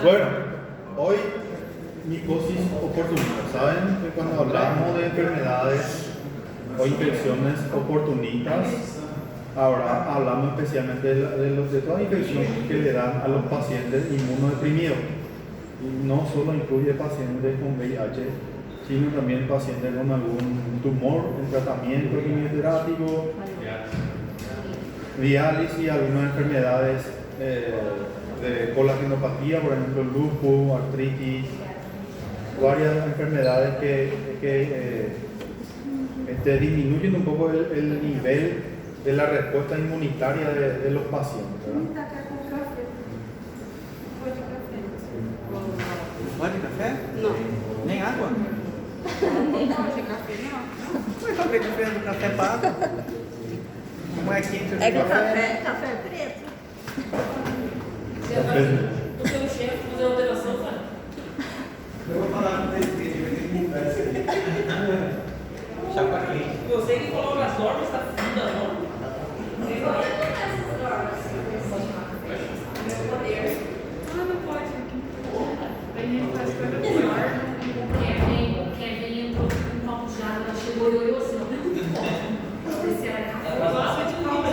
Bueno, hoy micosis oportunista. Saben que cuando hablamos de enfermedades o infecciones oportunistas, ahora hablamos especialmente de toda infección que le dan a los pacientes inmunodeprimidos. Y no solo incluye pacientes con VIH, sino también pacientes con algún tumor en tratamiento quimioterápico, diálisis y algunas enfermedades de colagenopatía, por ejemplo lupus, artritis, varias enfermedades que disminuyen un poco el nivel de la respuesta inmunitaria de los pacientes, ¿verdad? ¿Vale café? No. ¿Nem água? De café não. Mas qual que é a diferença do café para água? Como é quente É o que o café? café é preto. O seu chefe fazer alteração, cara? Eu vou falar com o presidente, vai ter que mudar isso aí. Chapa quente. Eu sei que coloca as normas, tá funda a norma. Ah, não pode. A gente faz coisa pior. Quem entrou com um copo de água, chegou e olhou assim, ó. Não sei se era café. Eu gosto de calma.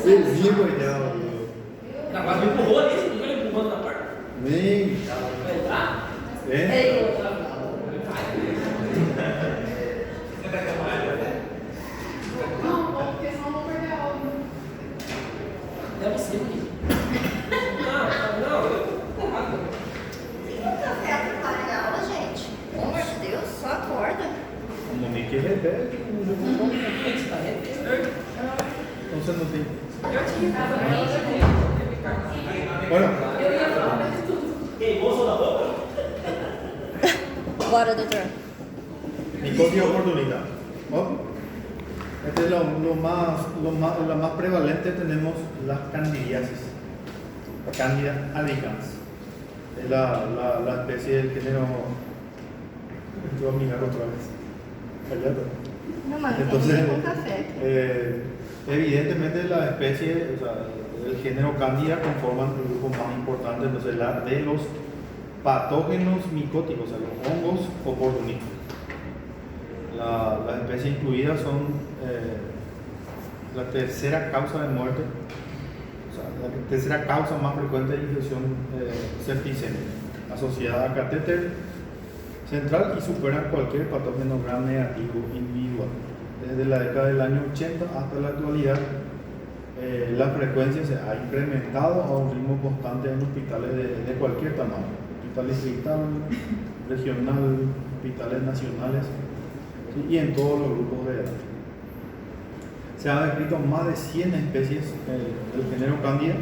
Beijinho, coitado. Tá quase me empurrou ali, você viu ele empurrando na porta? Vem. Vai entrar? Vem. Não, porque senão eu vou perder a aula. É você, menino. Não, eu tô errado. Tem um café atrapalha a aula, gente. Pelo amor de Deus, só acorda. A Monique rebelde. Então você não tem. Eu tinha casa pra ela. Bueno, Eu ia falar de tudo. Queimou o sol da boca? Bora, doutor. micosis oportunista. ¿No? Este es la más prevalente. Tenemos las candidiasis, Candida albicans. Es la especie del género. Voy a mirar otra vez. Allá está. Não, mano, Entonces, tem com café. evidentemente la especie, o sea, el género Candida conforman el grupo más importante, entonces la de los patógenos micóticos, o sea, los hongos oportunistas. Las especies incluidas son la tercera causa de muerte, o sea, la tercera causa más frecuente de infección septicémica, asociada a catéter central y supera cualquier patógeno gram negativo individual. Desde la década del año 80 hasta la actualidad, la frecuencia se ha incrementado a un ritmo constante en hospitales de cualquier tamaño, hospitales distrital, regional, hospitales nacionales, ¿sí? Y en todos los grupos de edad. Se han descrito más de 100 especies del género Candida,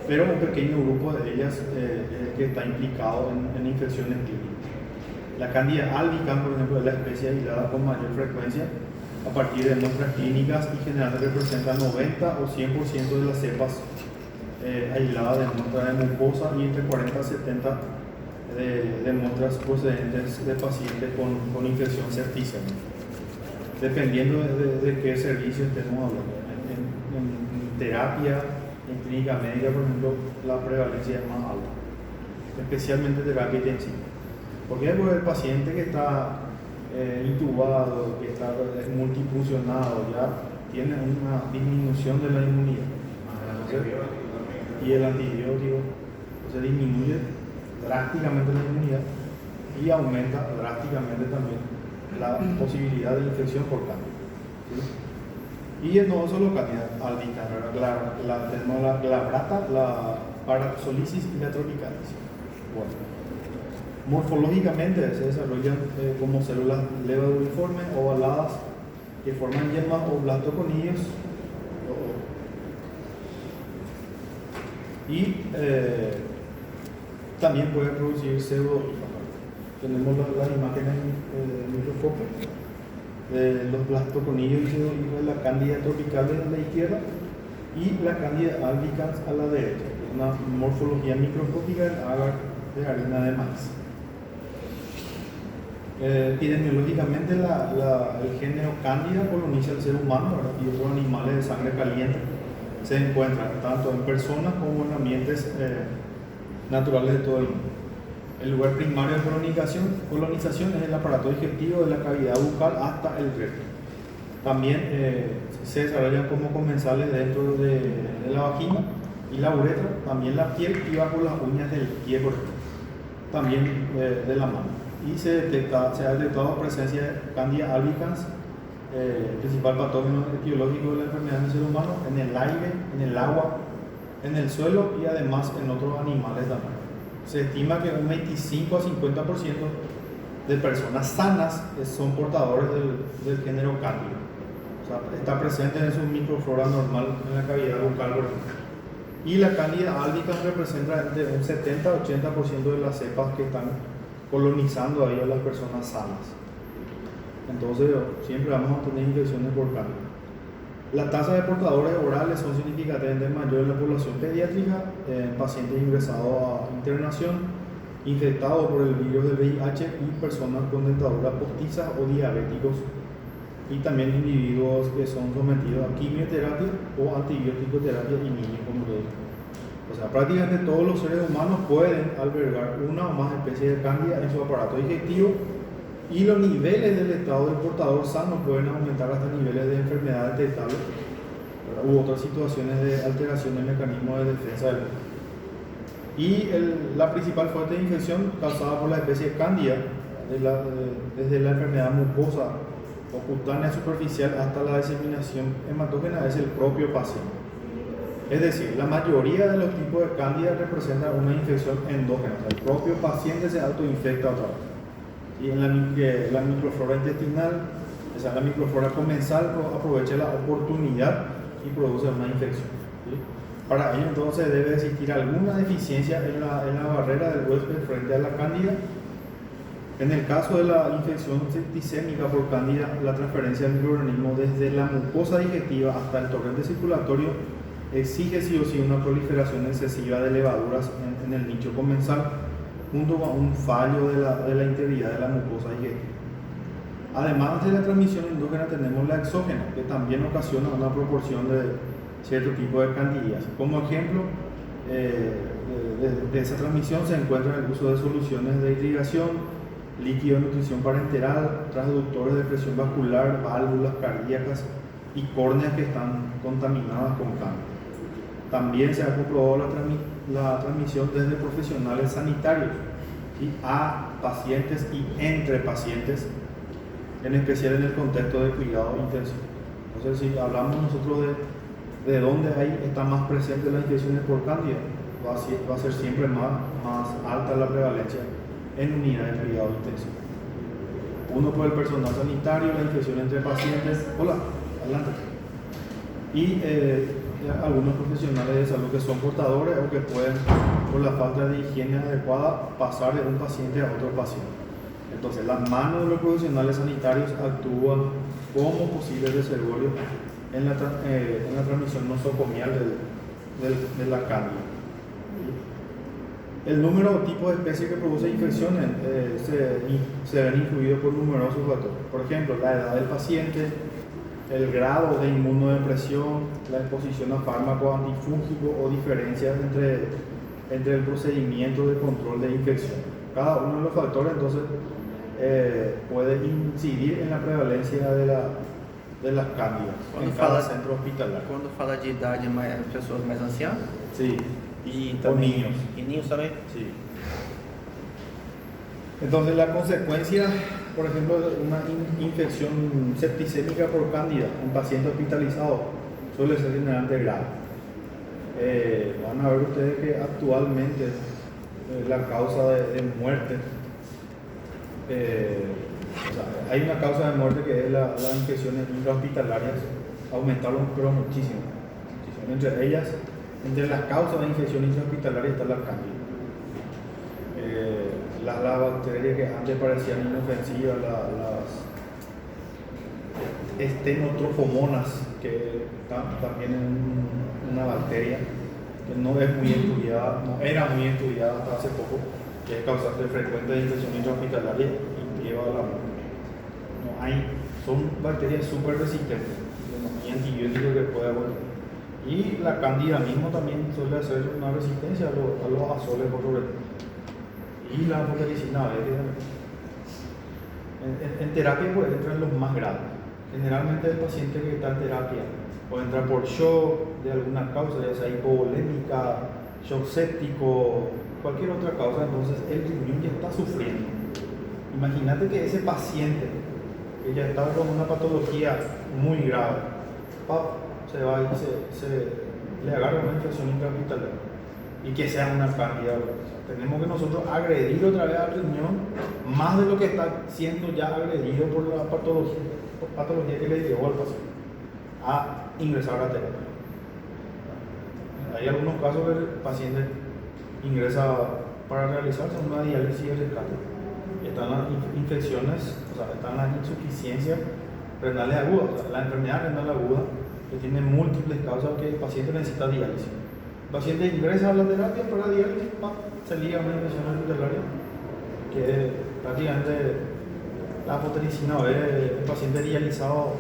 pero un pequeño grupo de ellas que está implicado en infecciones clínicas. La Candida albicans, por ejemplo, es la especie aislada con mayor frecuencia a partir de muestras clínicas y generalmente representa 90 o 100% de las cepas aisladas de muestras de mucosa y entre 40 y 70 de muestras procedentes de pacientes con infección septicémica, dependiendo de qué servicio estemos hablando. En terapia, en clínica médica, por ejemplo, la prevalencia es más alta, especialmente terapia intensiva. ¿Por qué? Porque el paciente que está intubado, que está multifuncionado, ya tiene una disminución de la inmunidad. Y el antibiótico se disminuye drásticamente la inmunidad y aumenta drásticamente también la posibilidad de infección por cáncer. ¿Sí? Y no solo Candida albicans, tenemos la glabrata, la paraxolisis y la tropicalis. Bueno. Morfológicamente se desarrollan como células levaduliformes ovaladas que forman yemas o blastoconillos y también puede producir pseudohifa. Tenemos las imágenes en microscopio de los blastoconillos y pseudohifa de la Candida tropicalis a la izquierda y la Candida albicans a la derecha. Una morfología microscópica en agar de harina de maíz. Epidemiológicamente el género Candida coloniza el ser humano, ¿verdad? Y otros animales de sangre caliente se encuentran tanto en personas como en ambientes naturales de todo el mundo. El lugar primario de colonización es el aparato digestivo de la cavidad bucal hasta el recto. También se desarrollan como comensales dentro de la vagina y la uretra, también la piel y bajo las uñas del pie correcto, también de la mano. Y se ha detectado presencia de Candida albicans, principal patógeno etiológico de la enfermedad en el ser humano, en el aire, en el agua, en el suelo y además en otros animales también. Se estima que un 25 a 50% de personas sanas son portadores del género Candida. O sea, está presente en su microflora normal en la cavidad bucal, por ejemplo. Y la Candida albicans representa de un 70 a 80% de las cepas que están colonizando ahí a las personas sanas. Entonces, siempre vamos a tener infecciones por Candida. La tasa de portadores orales son significativamente mayor en la población pediátrica, en pacientes ingresados a internación, infectados por el virus del VIH y personas con dentaduras postizas o diabéticos, y también individuos que son sometidos a quimioterapia o antibiótico terapia y niños como yo. O sea, prácticamente todos los seres humanos pueden albergar una o más especies de Candida en su aparato digestivo, y los niveles del estado del portador sano pueden aumentar hasta niveles de enfermedades detectables u otras situaciones de alteración del mecanismo de defensa del cuerpo. Y la principal fuente de infección causada por la especie Candida, desde la enfermedad mucosa o cutánea superficial hasta la diseminación hematógena, es el propio paciente. Es decir, la mayoría de los tipos de Candida representan una infección endógena. El propio paciente se autoinfecta otra vez. Y en la microflora intestinal, o sea, la microflora comensal aprovecha la oportunidad y produce una infección, ¿sí? Para ello entonces debe existir alguna deficiencia en la barrera del huésped frente a la Candida. En el caso de la infección septicémica por Candida, la transferencia del microorganismo desde la mucosa digestiva hasta el torrente circulatorio exige sí o sí una proliferación excesiva de levaduras en el nicho comensal, junto con un fallo de la integridad de la mucosa digestiva. Además de la transmisión endógena, tenemos la exógena, que también ocasiona una proporción de cierto tipo de candidías. Como ejemplo de esa transmisión se encuentra el uso de soluciones de irrigación, líquido de nutrición parenteral, transductores de presión vascular, válvulas cardíacas y córneas que están contaminadas con Candida. También se ha comprobado la transmisión desde profesionales sanitarios, ¿sí?, a pacientes y entre pacientes, en especial en el contexto de cuidado intensivo. Entonces, si hablamos nosotros de dónde está más presente las infecciones por Candida, va a ser siempre más alta la prevalencia en unidades de cuidado intensivo. Uno por el personal sanitario, la infección entre pacientes, adelante, y algunos profesionales de salud que son portadores o que pueden, por la falta de higiene adecuada, pasar de un paciente a otro paciente. Entonces, las manos de los profesionales sanitarios actúan como posibles reservorios en la transmisión nosocomial de la Candida. El número o tipo de especies que produce infecciones se ven influidos por numerosos factores. Por ejemplo, la edad del paciente, el grado de inmunodepresión, la exposición a fármacos antifúngicos o diferencias entre el procedimiento de control de infección. Cada uno de los factores entonces puede incidir en la prevalencia de las Cándidas en cada centro hospitalario. Quando fala de idade, pessoas mais anciãs? Sí. E O também niños. E niños também? Sí. Entonces, la consecuencia, por ejemplo, de una infección septicémica por Cándida en paciente hospitalizado suele ser generalmente grave. Van a ver ustedes que actualmente la causa de muerte, hay una causa de muerte que es las infecciones intrahospitalarias, aumentaron pero muchísimo. Entre las causas de infección intrahospitalaria está la Cándida. Las bacterias que antes parecían inofensivas, las estenotropomonas, que también es una bacteria que no es muy estudiada, no era muy estudiada hasta hace poco, que es causante frecuente de infección intrahospitalaria y lleva a la muerte. Son bacterias súper resistentes, no hay antibióticos que puedan aguantar. Y la cándida mismo también suele hacer una resistencia a los azoles por sobre todo. Y la anfotericina B, en terapia pues entran los más graves. Generalmente el paciente que está en terapia puede entrar por shock de alguna causa, ya sea hipovolémica, shock séptico, cualquier otra causa, entonces el riñón ya está sufriendo. Imagínate que ese paciente que ya está con una patología muy grave, se va y le agarra una infección intrahospitalaria y que sea una cándida. Tenemos que nosotros agredir otra vez al riñón más de lo que está siendo ya agredido por la patología que le llevó al paciente a ingresar a terapia. Hay algunos casos que el paciente ingresa para realizarse una diálisis de rescate. Están las infecciones, o sea, están las insuficiencias renales agudas, o sea, la enfermedad renal aguda que tiene múltiples causas que el paciente necesita diálisis. El paciente ingresa a la terapia para diálisis, se liga a una infección hospitalaria, que prácticamente la anfotericina B, el paciente dializado,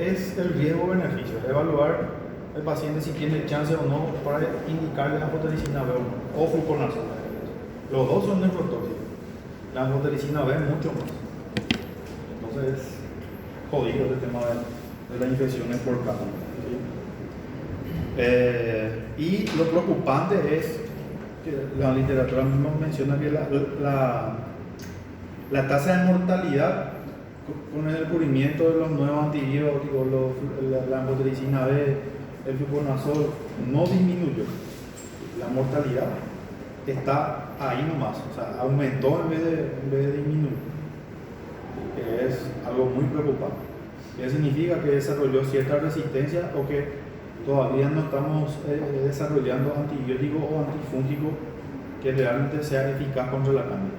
es el riesgo-beneficio, evaluar el paciente si tiene chance o no para indicarle la anfotericina B o fluconazol. Los dos son nefrotóxicos, la anfotericina B mucho más. Entonces es jodido el tema de las infecciones por cáncer. Y lo preocupante es que la literatura misma menciona que la tasa de mortalidad con el descubrimiento de los nuevos antibióticos, la anfotericina B, el fluconazol, no disminuyó. La mortalidad está ahí nomás, o sea, aumentó en vez de disminuir, que es algo muy preocupante. ¿Qué significa? Que desarrolló cierta resistencia o que todavía no estamos desarrollando antibióticos o antifúngicos que realmente sea eficaz contra la cándida.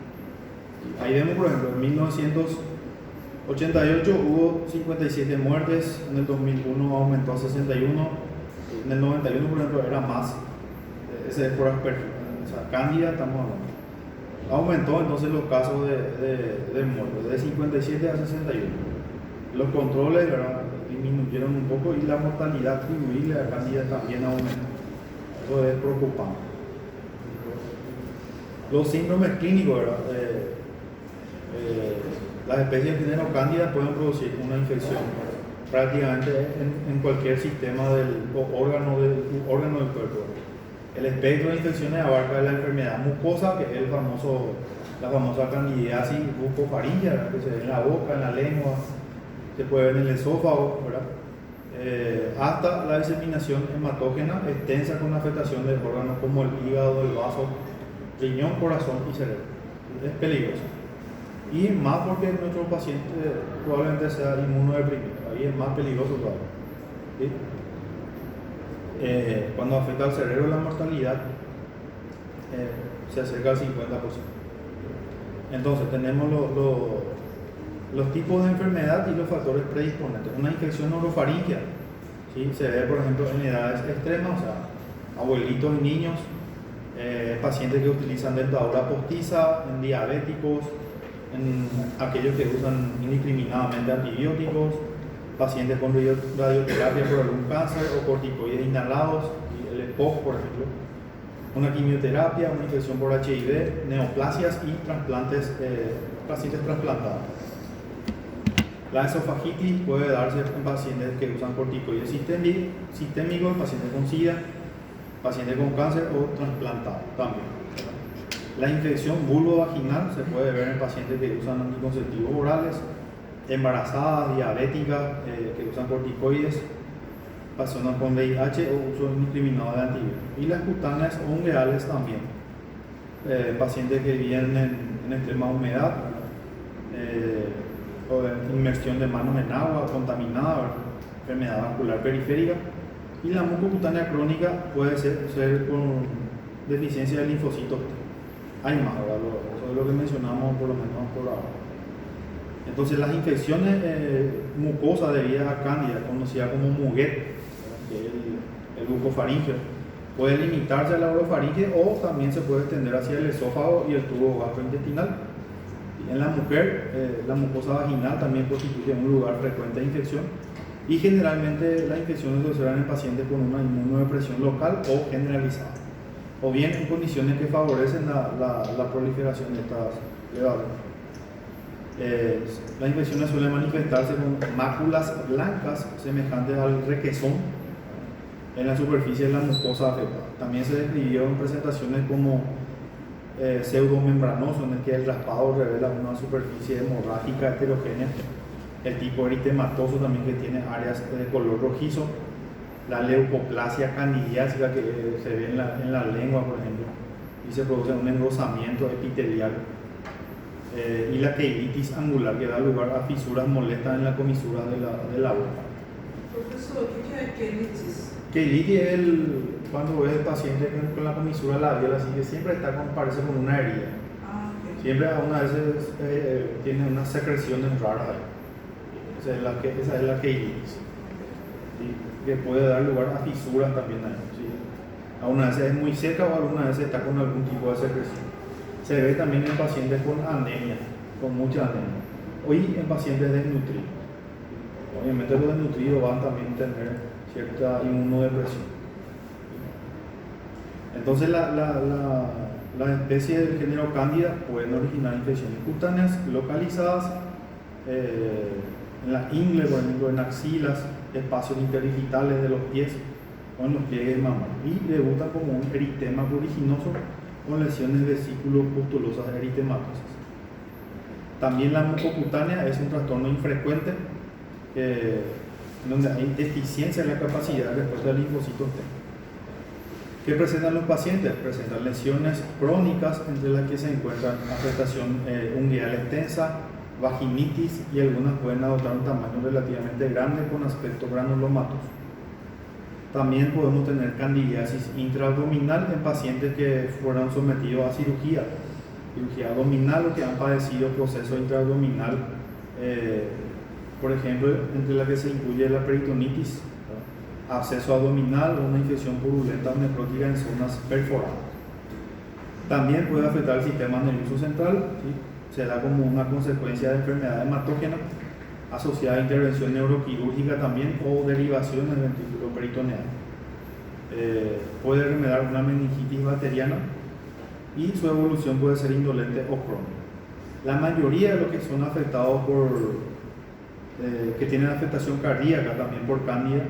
Ahí vemos, por ejemplo, en 1988 hubo 57 muertes, en el 2001 aumentó a 61, en el 91, por ejemplo, era más. Ese es por aspergillus, o sea, cándida estamos hablando. Aumentó entonces los casos de muerte, de 57 a 61. Los controles, ¿verdad?, disminuyeron un poco y la mortalidad atribuible a cándida también aumentó. Eso es preocupante. Los síndromes clínicos, ¿verdad? Las especies de cándida pueden producir una infección prácticamente en cualquier sistema órgano del cuerpo. El espectro de infecciones abarca la enfermedad mucosa, que es la famosa candidiasis bucofaríngea, que se ve en la boca, en la lengua, se puede ver en el esófago, ¿verdad? Hasta la diseminación hematógena extensa con afectación de órganos como el hígado, el vaso, riñón, corazón y cerebro. Es peligroso. Y más porque nuestro paciente probablemente sea inmunodeprimido, ahí es más peligroso todavía. ¿Sí? Cuando afecta al cerebro, la mortalidad se acerca al 50%. Entonces tenemos los tipos de enfermedad y los factores predisponentes. Una infección orofaríngea, ¿sí?, se ve, por ejemplo, en edades extremas, o sea, abuelitos y niños, pacientes que utilizan dentadura postiza, en diabéticos, en aquellos que usan indiscriminadamente antibióticos, pacientes con radioterapia por algún cáncer o corticoides inhalados, el EPOC, por ejemplo, una quimioterapia, una infección por HIV, neoplasias y trasplantes, pacientes trasplantados. La esofagitis puede darse en pacientes que usan corticoides sistémicos, pacientes con SIDA, pacientes con cáncer o trasplantados también. La infección vulvovaginal se puede ver en pacientes que usan anticonceptivos orales, embarazadas, diabéticas, que usan corticoides, personas con VIH o uso indiscriminado de antibióticos. Y las cutáneas o ungueales también, pacientes que viven en extrema humedad, o inmersión de manos en agua contaminada, enfermedad vascular periférica. Y la mucocutánea crónica puede ser con deficiencia de linfocitos T. Hay más, ¿verdad? Eso es lo que mencionamos por lo menos por ahora. Entonces las infecciones mucosas debidas a cándida, conocida como muguet, que es el bucofaríngeo, puede limitarse a la orofaringe o también se puede extender hacia el esófago y el tubo gastrointestinal. En la mujer, la mucosa vaginal también constituye un lugar frecuente de infección Y generalmente las infecciones se observan en pacientes con una inmunodepresión local o generalizada, o bien en condiciones que favorecen la proliferación de estas levaduras. Las infecciones suelen manifestarse con máculas blancas semejantes al requesón en la superficie de la mucosa afectada. También se describió en presentaciones como pseudomembranoso, en el que el raspado revela una superficie hemorrágica heterogénea. El tipo eritematoso también, que tiene áreas de color rojizo. La leucoplasia candidiásica, que se ve en la lengua, por ejemplo, y se produce un engrosamiento epitelial. Y la queilitis angular, que da lugar a fisuras molestas en la comisura de la boca. Profesor, ¿qué es queilitis? Queilitis es cuando ves el paciente con la comisura labial, así que siempre parece con una herida. Ah, ok. Siempre a una veces tiene unas secreciones raras ahí. Esa es la queilitis, ¿sí? Que puede dar lugar a fisuras también ahí, ¿sí? A una vez es muy seca o alguna vez está con algún tipo de secreción. Se ve también en pacientes con anemia, con mucha anemia, hoy en pacientes desnutridos. Obviamente los desnutridos van también a tener cierta inmunodepresión. Entonces las especies del género Candida pueden originar infecciones cutáneas localizadas en la ingle, por ejemplo, en axilas, espacios interdigitales de los pies o en los pliegues mamarios, y debutan como un eritema pruriginoso con lesiones vesículo-pustulosas eritematosas. También la mucocutánea es un trastorno infrecuente donde hay deficiencia en la capacidad de respuesta de linfocitos T. ¿Qué presentan los pacientes? Presentan lesiones crónicas, entre las que se encuentran afectación unguial extensa, vaginitis, y algunas pueden adoptar un tamaño relativamente grande con aspecto granulomatoso. También podemos tener candidiasis intraabdominal en pacientes que fueron sometidos a cirugía abdominal o que han padecido proceso intraabdominal, por ejemplo, entre las que se incluye la peritonitis, absceso abdominal o una infección purulenta o necrótica en zonas perforadas. También puede afectar el sistema nervioso central, ¿sí? Se da como una consecuencia de enfermedad hematógena asociada a intervención neuroquirúrgica también, o derivación del ventrículo peritoneal. Puede remediar una meningitis bacteriana, y su evolución puede ser indolente o crónica. La mayoría de los que son afectados que tienen afectación cardíaca también por cándida,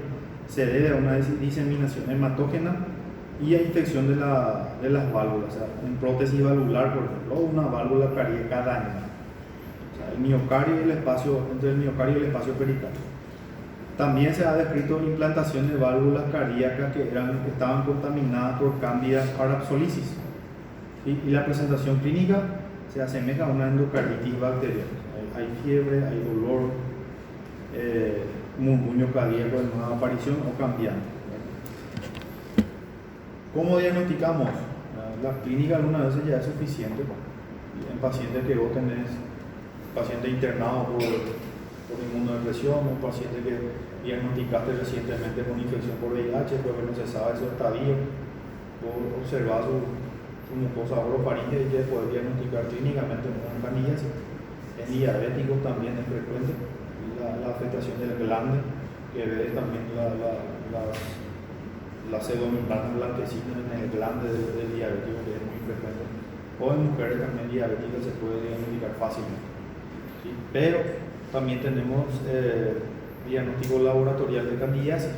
se debe a una diseminación hematógena y a infección de las válvulas, o sea, en prótesis valvular, por ejemplo, o una válvula cardíaca dañada. El miocardio y el espacio, entre el miocardio y el espacio pericardio. También se ha descrito implantación de válvulas cardíacas que estaban contaminadas por Candida parapsolicis. Y la presentación clínica se asemeja a una endocarditis bacteriana. Hay fiebre, hay dolor, murmullo cardíaco de nueva aparición o cambiante. ¿Cómo diagnosticamos? La clínica algunas veces ya es suficiente en pacientes que vos tenés, paciente internado por inmunodepresión, un paciente que diagnosticaste recientemente con infección por VIH, pero no se sabe su estadio, o observar su mucosa orofaringe, y ya puede diagnosticar clínicamente una candidiasis. En diabéticos también es frecuente la afectación del glande, que ves también la pseudomembrana blanquecina en el glande del diabético, que es muy frecuente. O en mujeres también diabéticas se puede diagnosticar fácilmente. ¿Sí? Pero también tenemos diagnóstico laboratorial de candidiasis.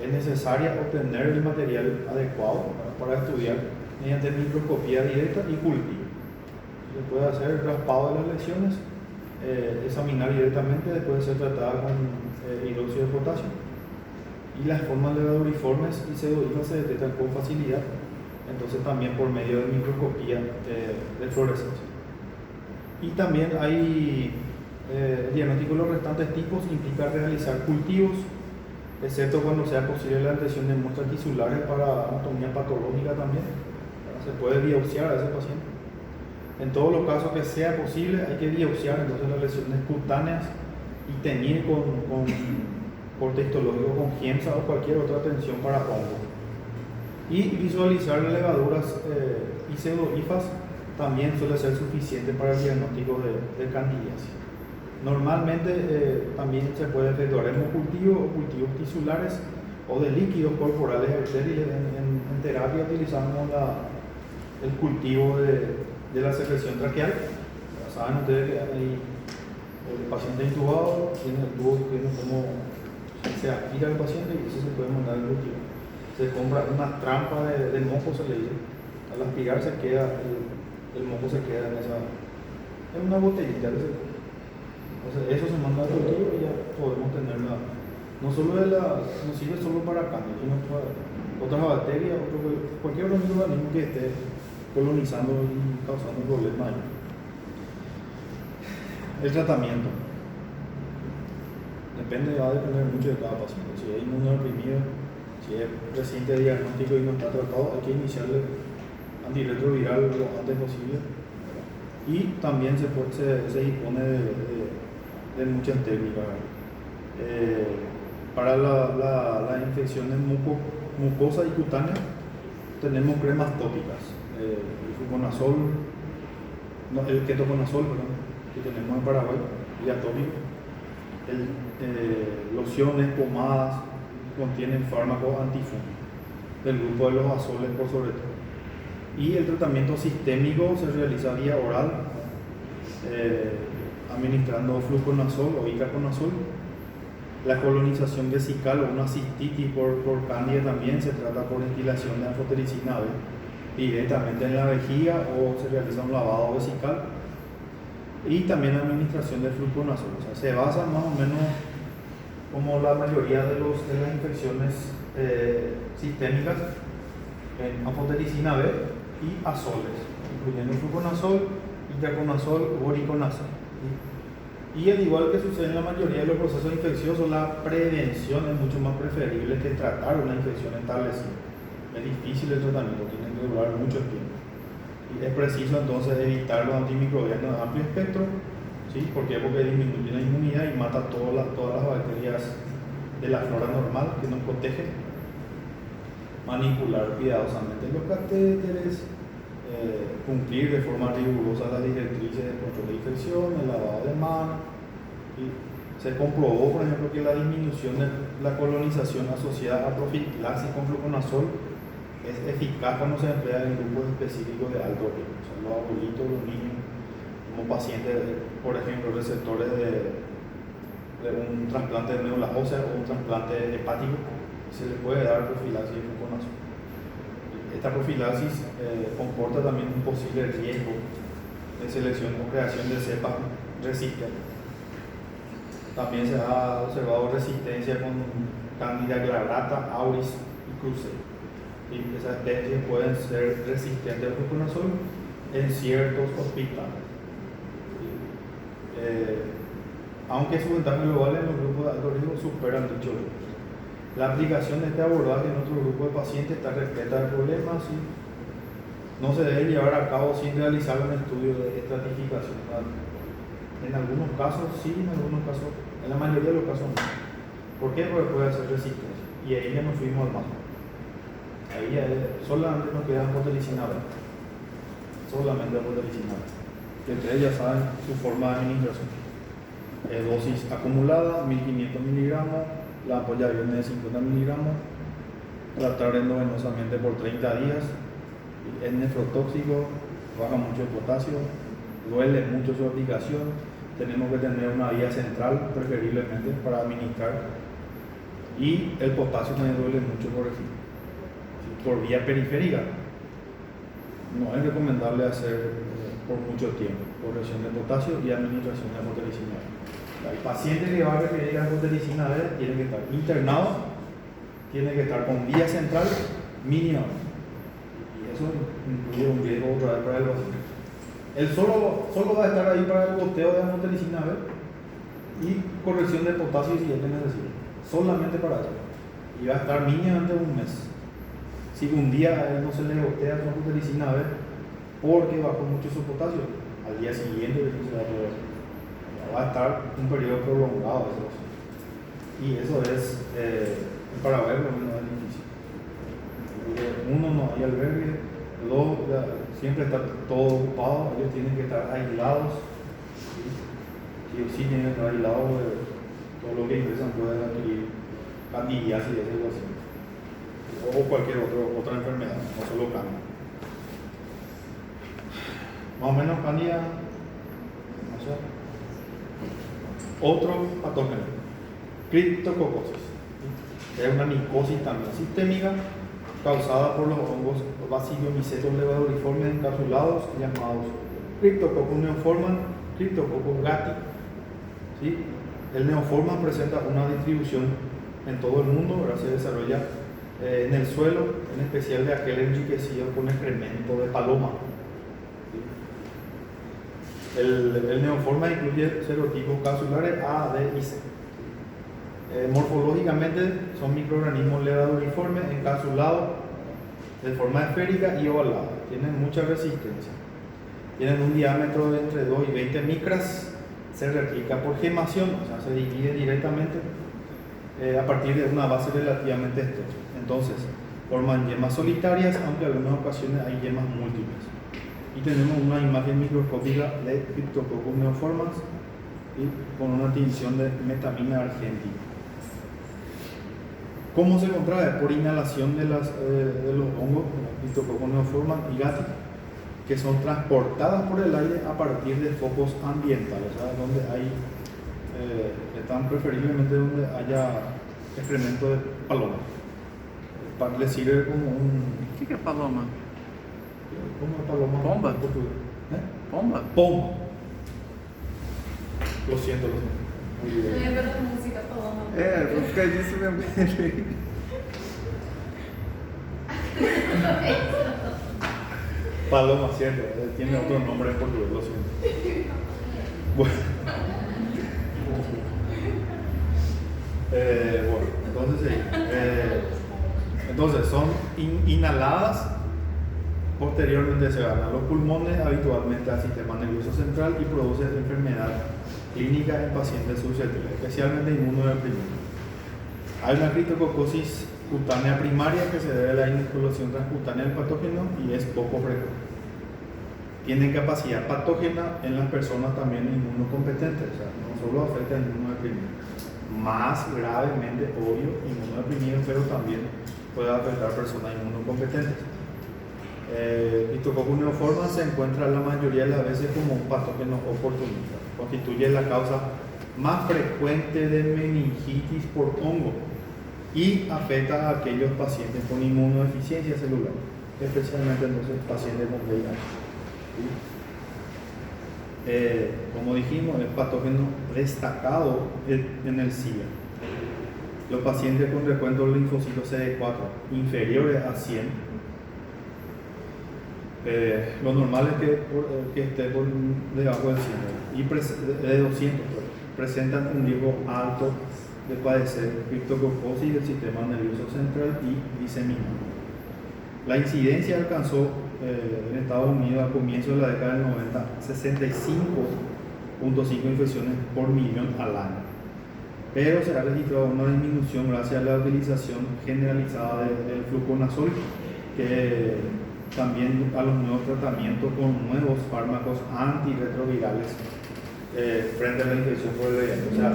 Es necesario obtener el material adecuado para estudiar mediante microscopía directa y cultivo. Se puede hacer raspado de las lesiones, examinar directamente, después de ser tratada con hidróxido de potasio. Y las formas levaduriformes y pseudohifas se detectan con facilidad, entonces también por medio de microscopía de fluorescencia. Y también hay diagnóstico de los restantes tipos, implica realizar cultivos, excepto cuando sea posible la detección de muestras tisulares para anatomía patológica también. Se puede biopsiar a ese paciente. En todos los casos que sea posible hay que biopsiar entonces las lesiones cutáneas y teñir con corte histológico con GIEMSA o cualquier otra tensión para hongos. Y visualizar levaduras y pseudohifas también suele ser suficiente para el diagnóstico de candidiasis. Normalmente también se puede efectuar hemocultivo o cultivos tisulares o de líquidos corporales estériles. En terapia utilizamos el cultivo de la secreción traqueal. Ya saben ustedes que hay el paciente intubado, tiene el tubo que no como se aspira al paciente y eso se puede mandar al cultivo. Se compra una trampa de moco, se le dice. Al aspirar se queda, el moco se queda en una botellita. Entonces eso se manda al cultivo y ya podemos tenerla. No sirve solo para cáncer, sino para otras bacterias, cualquier otro organismo que esté colonizando y causando problemas. El tratamiento va a depender mucho de cada paciente. Si es inmunodeprimido, si es reciente diagnóstico y no está tratado, hay que iniciarle antirretroviral lo antes posible. Y también se dispone de muchas técnicas. Para las infecciones mucosa y cutánea tenemos cremas tópicas, el fluconazol, el ketoconazol, que tenemos en Paraguay, y atópico, lociones, pomadas, contienen fármacos antifúngicos del grupo de los azoles por sobre todo. Y el tratamiento sistémico se realiza vía oral, administrando fluconazol o icaconazol. La colonización vesical o una cistitis por cándida también se trata por instilación de anfotericina B directamente en la vejiga o se realiza un lavado vesical. Y también la administración de fluconazol. O sea, se basa más o menos como la mayoría de las infecciones sistémicas en anfotericina B y azoles, incluyendo fluconazol, icaconazol, voriconazol. Y al igual que sucede en la mayoría de los procesos infecciosos, la prevención es mucho más preferible que tratar una infección establecida. Es difícil el tratamiento, tiene que durar mucho tiempo. Y es preciso entonces evitar los antimicrobianos de amplio espectro. ¿Sí? ¿Por qué? Porque disminuye la inmunidad y mata todas las bacterias de la flora normal que nos protegen. Manipular cuidadosamente los catéteres, cumplir de forma rigurosa las directrices de control de infección, el lavado de manos. Se comprobó, por ejemplo, que la disminución de la colonización asociada a profilaxis con fluconazol es eficaz cuando se emplea en grupos específicos de alto riesgo, o sea, los abuelitos, los niños, como pacientes, por ejemplo, receptores de un trasplante de médula ósea o un trasplante hepático, se le puede dar profilaxis de fluconazol. Esta profilaxis comporta también un posible riesgo de selección o creación de cepas resistentes. También se ha observado resistencia con Candida glabrata, auris y cruce. Y esas especies pueden ser resistentes al fluconazol en ciertos hospitales. Aunque sus ventajas globales en los grupos de alto riesgo superan dicho riesgo. La aplicación de este abordaje en otro grupo de pacientes está repleta de problemas y no se debe llevar a cabo sin realizar un estudio de estratificación. En algunos casos sí, en la mayoría de los casos no. ¿Por qué? Porque puede hacer resistencia. Y ahí ya nos fuimos al margen. Ahí ya solamente nos queda anfotericina B. Solamente anfotericina B. Que ustedes ya saben su forma de administración. Dosis acumulada, 1500 miligramos. La ampolla viene de 50 miligramos. Tratar endovenosamente por 30 días. Es nefrotóxico, baja mucho el potasio, duele mucho su aplicación. Tenemos que tener una vía central, preferiblemente, para administrar. Y el potasio también duele mucho por vía periférica. No es recomendable hacer por mucho tiempo corrección de potasio y administración de anfotericina B. El paciente que va a requerir anfotericina B tiene que estar internado, tiene que estar con vía central mínimamente. Y eso incluye un riesgo otra vez para el paciente. Él solo va a estar ahí para el goteo de anfotericina B y corrección de potasio si es que necesita. Solamente para eso. Y va a estar mínimamente un mes. Si un día a él no se le gotea con anfotericina B porque bajó mucho su potasio, al día siguiente se va a poder hacer. Va a estar un periodo prolongado de eso. Y eso es, en Paraguay por lo menos es difícil. Porque uno, no hay albergue, dos, siempre está todo ocupado, ellos tienen que estar aislados. ¿Sí? sí o sí tiene que estar aislado de todo lo que ingresan, puede adquirir candidiasis y algo así. O cualquier otra enfermedad, no solo cáncer. Más o menos candida, no sé. Otro patógeno, criptococosis. Es una micosis también sistémica causada por los hongos Bacillomycetes levaduriformes encapsulados llamados Cryptococcus neoformans, Cryptococcus gatti. ¿Sí? El neoformans presenta una distribución en todo el mundo, ¿verdad? Se desarrolla en el suelo, en especial de aquel enriquecido con excremento de paloma. ¿Sí? El neoformans incluye serotipos capsulares A, D y C. Morfológicamente son microorganismos levaduriformes encapsulados de forma esférica y ovalada. Tienen mucha resistencia. Tienen un diámetro de entre 2 y 20 micras. Se replica por gemación, o sea, se divide directamente a partir de una base relativamente estrecha. Entonces, forman yemas solitarias, aunque en algunas ocasiones hay yemas múltiples. Y tenemos una imagen microscópica de Cryptococcus neoformans y con una tinción de metamina argentina. ¿Cómo se contrae? Por inhalación de los hongos, Cryptococcus neoformans y gatti, que son transportadas por el aire a partir de focos ambientales, ¿sabes? Donde hay, están preferiblemente donde haya excremento de paloma. Le sirve como un... ¿Qué es paloma? ¿Cómo es paloma? Pomba. En portugués? Pomba. Pomba. Lo siento. Muy bien. Lembra da música falando. Vou ficar disso mesmo. Paloma, cierto, tiene otro nombre en portugués, lo siento. Bueno, entonces son inhaladas, posteriormente se van a los pulmones, habitualmente al sistema nervioso central y produce enfermedad clínica en pacientes susceptibles, especialmente inmunodeprimidos. Hay una criptococosis cutánea primaria que se debe a la inoculación transcutánea del patógeno y es poco frecuente. Tienen capacidad patógena en las personas también inmunocompetentes, o sea, no solo afecta a inmunodeprimidos, más gravemente, obvio, inmunodeprimidos, pero también puede afectar a personas inmunocompetentes. Cryptococcus neoformans se encuentra la mayoría de las veces como un patógeno oportunista. Constituye la causa más frecuente de meningitis por hongo y afecta a aquellos pacientes con inmunodeficiencia celular, especialmente entonces pacientes con VIH. Como dijimos, es patógeno destacado en el SIDA. Los pacientes con recuentos linfocitos CD4 inferiores a 100, lo normal es que esté por debajo del 100 y de 200, presentan un riesgo alto de padecer criptococosis del sistema nervioso central y diseminado. La incidencia alcanzó en Estados Unidos a comienzos de la década del 90 65.5 infecciones por millón al año, pero se ha registrado una disminución gracias a la utilización generalizada del fluconazol, que también a los nuevos tratamientos con nuevos fármacos antirretrovirales frente a la infección por el VIH. O sea,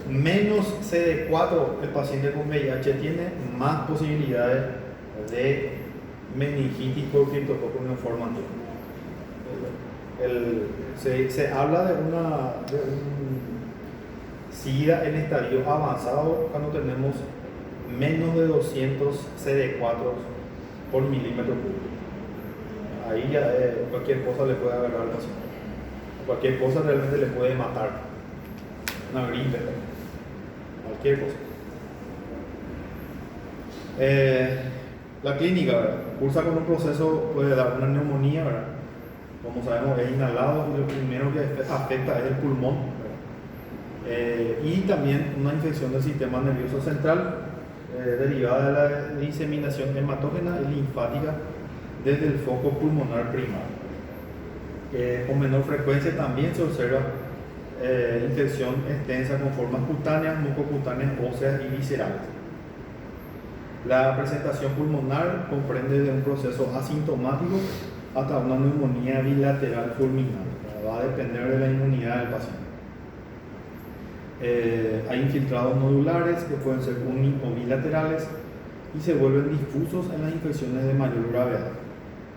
menos CD4 el paciente con VIH tiene más posibilidades de meningitis por Cryptococcus neoformans. Se habla de un SIDA en estadio avanzado cuando tenemos menos de 200 CD4 por milímetro cúbico. Ahí ya cualquier cosa le puede agarrar al paciente. Cualquier cosa realmente le puede matar. Una gripe, cualquier cosa. La clínica, ¿verdad? Cursa con un proceso, puede dar una neumonía, ¿verdad? Como sabemos, es inhalado y lo primero que afecta es el pulmón, y también una infección del sistema nervioso central derivada de la diseminación hematógena y linfática desde el foco pulmonar primario. Con menor frecuencia también se observa infección extensa con formas cutáneas, mucocutáneas, óseas y viscerales. La presentación pulmonar comprende de un proceso asintomático hasta una neumonía bilateral fulminante. Va a depender de la inmunidad del paciente. Hay infiltrados nodulares que pueden ser uni o bilaterales y se vuelven difusos en las infecciones de mayor gravedad.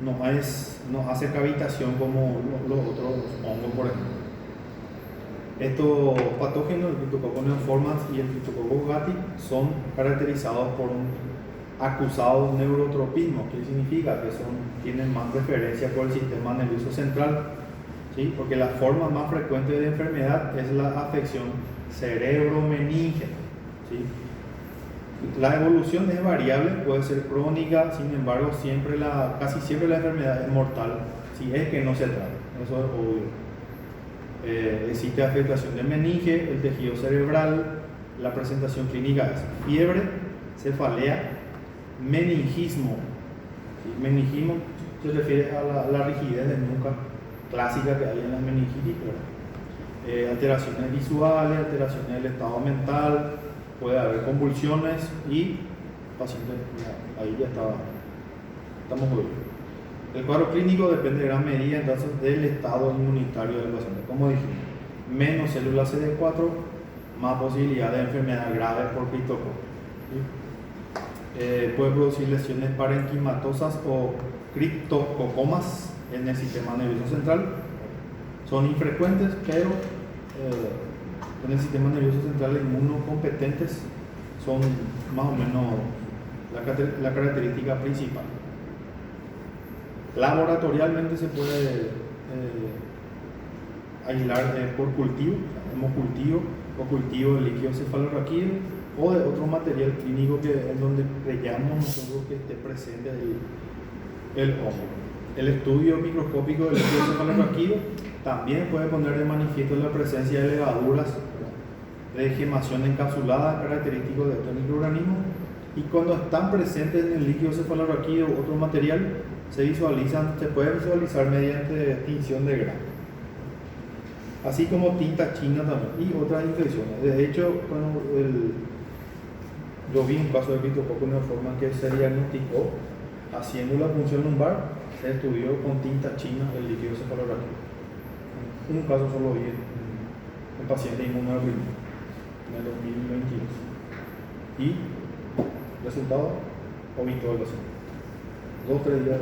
No hace cavitación como los otros hongos, por ejemplo. Estos patógenos, el Cryptococcus neoformans y el Cryptococcus gattii, son caracterizados por un acusado neurotropismo. ¿Qué significa? Que tienen más preferencia por el sistema nervioso central, ¿sí? Porque la forma más frecuente de enfermedad es la afección cerebromeníngea, ¿sí? La evolución es variable, puede ser crónica, sin embargo casi siempre la enfermedad es mortal si es que no se trata, eso es obvio. Existe afectación de meninge, el tejido cerebral. La presentación clínica es fiebre, cefalea, meningismo. ¿Sí? Meningismo se refiere a la rigidez de nuca clásica que hay en las meningitis, alteraciones visuales, alteraciones del estado mental, puede haber convulsiones y paciente, ahí ya estamos bien. El cuadro clínico depende de gran medida entonces del estado inmunitario del paciente. Como dijimos, menos células CD4, más posibilidad de enfermedad grave por Cryptococcus. ¿Sí? Puede producir lesiones parenquimatosas o criptococomas en el sistema nervioso central. Son infrecuentes, pero en el sistema nervioso central inmunocompetentes son más o menos la característica principal. Laboratorialmente se puede aislar por cultivo, hemocultivo o cultivo de líquido cefalorraquídeo o de otro material clínico en donde creyamos nosotros que esté presente el hongo. El estudio microscópico del líquido cefalorraquídeo también puede poner de manifiesto la presencia de levaduras de gemación encapsulada, característico de estos microorganismos, y cuando están presentes en el líquido cefalorraquídeo u otro material, se puede visualizar mediante tinción de grano, así como tinta china también y otras infecciones. De hecho, yo vi un caso de Cryptococcus neoformans que se diagnosticó haciendo la punción lumbar, se estudió con tinta china el líquido cefalorraquídeo. Un caso solo vi en paciente inmunodeprimido en el 2022 y resultado vomitó el paciente. 2-3 días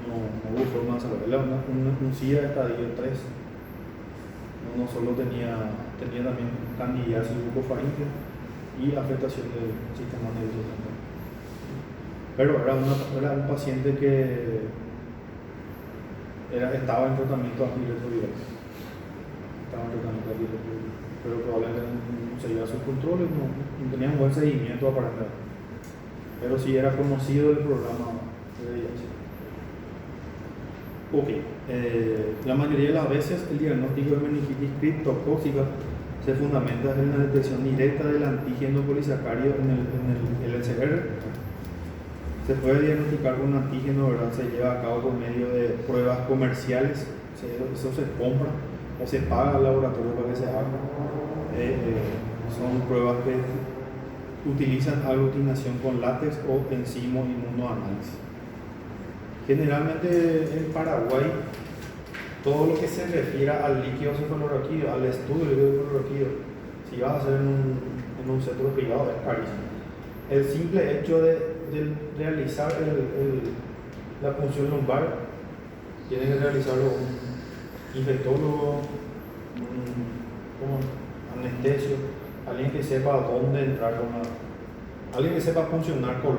no hubo forma de salvar. Un SIDA estadio 3. No solo tenía también candidiasis bucofaríngea y afectación del sistema nervioso central. Pero era un paciente que estaba en tratamiento antirretroviral. Pero probablemente no seguía sus controles, no tenía un buen seguimiento aparentemente. Pero sí era conocido el programa de VIH. La mayoría de las veces el diagnóstico de meningitis criptocócica se fundamenta en la detección directa del antígeno polisacario en el LCR. Se puede diagnosticar con un antígeno, ¿verdad? Se lleva a cabo por medio de pruebas comerciales, eso se compra o se paga al laboratorio para que se haga. Son pruebas que utilizan aglutinación con látex o enzimo inmunoanálisis. Generalmente en Paraguay, todo lo que se refiere al líquido cefalorraquídeo, al estudio del líquido cefalorraquídeo, si vas a hacer en un centro privado, es carísimo. El simple hecho de realizar la punción lumbar, tiene que realizarlo un infectólogo, un anestesio, alguien que sepa dónde entrar alguien que sepa funcionar con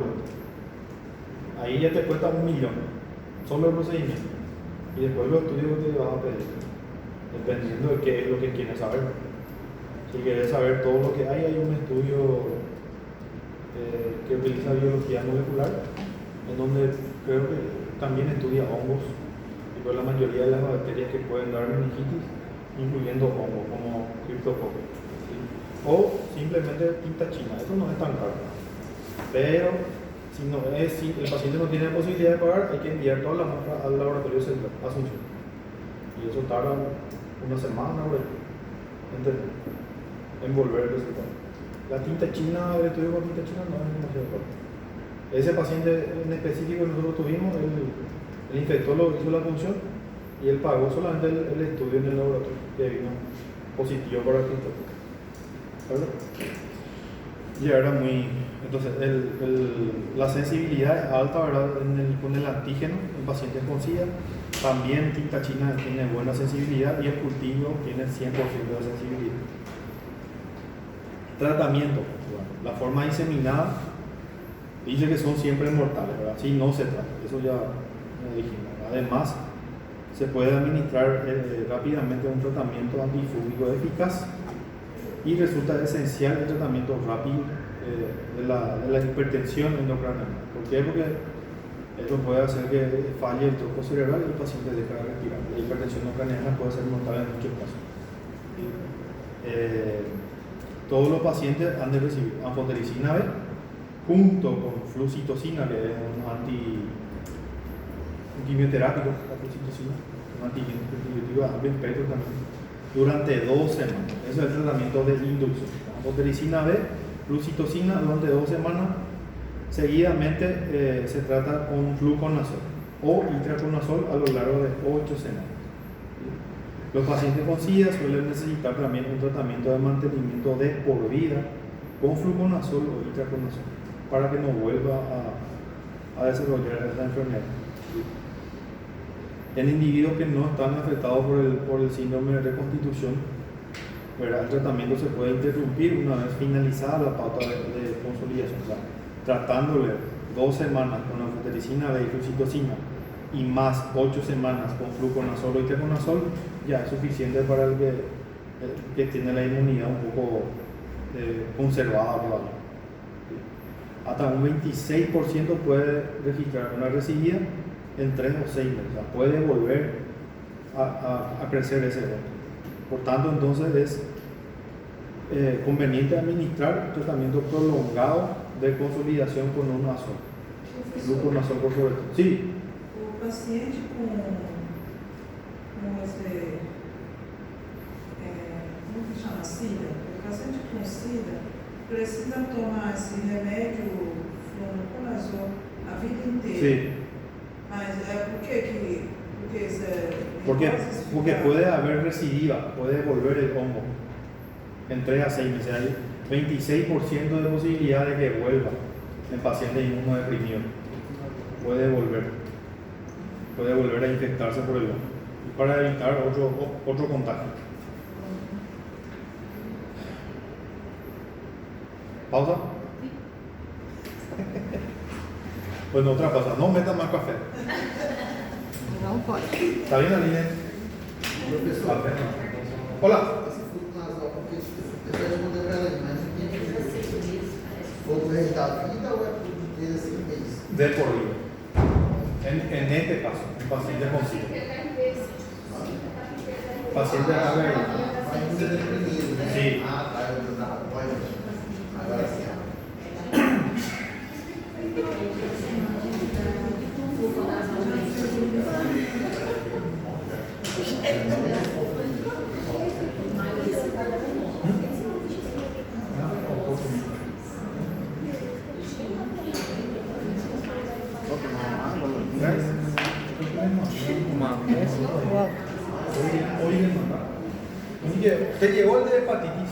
ahí ya te cuesta 1 millón solo el procedimiento y después los estudios que te vas a pedir dependiendo de qué es lo que quieres saber. Si quieres saber todo lo que hay un estudio que utiliza biología molecular en donde creo que también estudia hongos y pues la mayoría de las bacterias que pueden dar meningitis, incluyendo hongos como Cryptococcus, ¿sí? O simplemente tinta china, eso no es tan caro, pero si el paciente no tiene posibilidad de pagar, hay que enviar todas las muestras al laboratorio central, Asunción, y eso tarda una semana en volver el resultado. La tinta china, el estudio con tinta china no es demasiado caro. Ese paciente en específico que nosotros tuvimos, el infectólogo hizo la punción y él pagó solamente el estudio en el laboratorio que vino positivo para el gestor. ¿Verdad? Y era muy. Entonces, la sensibilidad es alta, ¿verdad? Con el antígeno en pacientes con SIDA. También tinta china tiene buena sensibilidad y el cultivo tiene 100% de sensibilidad. Tratamiento. Bueno, la forma diseminada dice que son siempre mortales, ¿verdad? Sí, no se trata. Eso ya lo dijimos. Además, se puede administrar rápidamente un tratamiento antifúngico eficaz y resulta esencial el tratamiento rápido de la hipertensión endocraniana. ¿Por qué? Porque esto puede hacer que falle el tronco cerebral y el paciente deje de respirar. La hipertensión endocraniana puede ser mortal en muchos casos. Todos los pacientes han de recibir anfotericina B junto con flucitocina, que es un quimioterápico, la flucitocina, un antibiótico de amplio espectro también, durante 2 semanas. Ese es el tratamiento de inducción. Anfotericina B, flucitocina durante 2 semanas. Seguidamente se trata con fluconazol o itraconazol a lo largo de 8 semanas. Los pacientes con SIDA suelen necesitar también un tratamiento de mantenimiento de por vida con fluconazol o itraconazol para que no vuelva a desarrollar esta enfermedad. En individuos que no están afectados por el síndrome de reconstitución, ¿verdad? El tratamiento se puede interrumpir una vez finalizada la pauta de consolidación. O sea, tratándole 2 semanas con anfotericina B y flucitocina y más 8 semanas con fluconazol o itraconazol, ya es suficiente para el que tiene la inmunidad un poco conservada por ahí. Hasta un 26% puede registrar una recidivia en 3 o 6 meses. O sea, puede volver a crecer ese brote. Por tanto, entonces es conveniente administrar un tratamiento prolongado de consolidación con un azol. Fluconazol por sobre todo. Sí. O paciente com esse, como que chama? SIDA. O paciente com SIDA precisa tomar esse remédio fluconazol a vida inteira. Sí. Mas por que isso Porque puede haber recidiva, puede volver el hongo en 3 a 6 meses. Hay 26% de posibilidad de que vuelva en pacientes inmunodeprimidos. Puede volver a infectarse por el hongo. Y para evitar otro contagio. ¿Pausa? Bueno, otra cosa, no meta más café. Não pode. ¿Está bien, Aline? Professor, Café. Hola. esse fluconazol, porque eu estou respondendo para ela, mas não entendi. Ou pro resto da vida ou é por 3 a 5 meses? De por vida. En este caso, un paciente con SIDA. Paciente HIV. Mas não é deprimido, né? Sim. Ah, tá, eu não dava apoio. Agora sim. Oye, ¿te llegó el de hepatitis?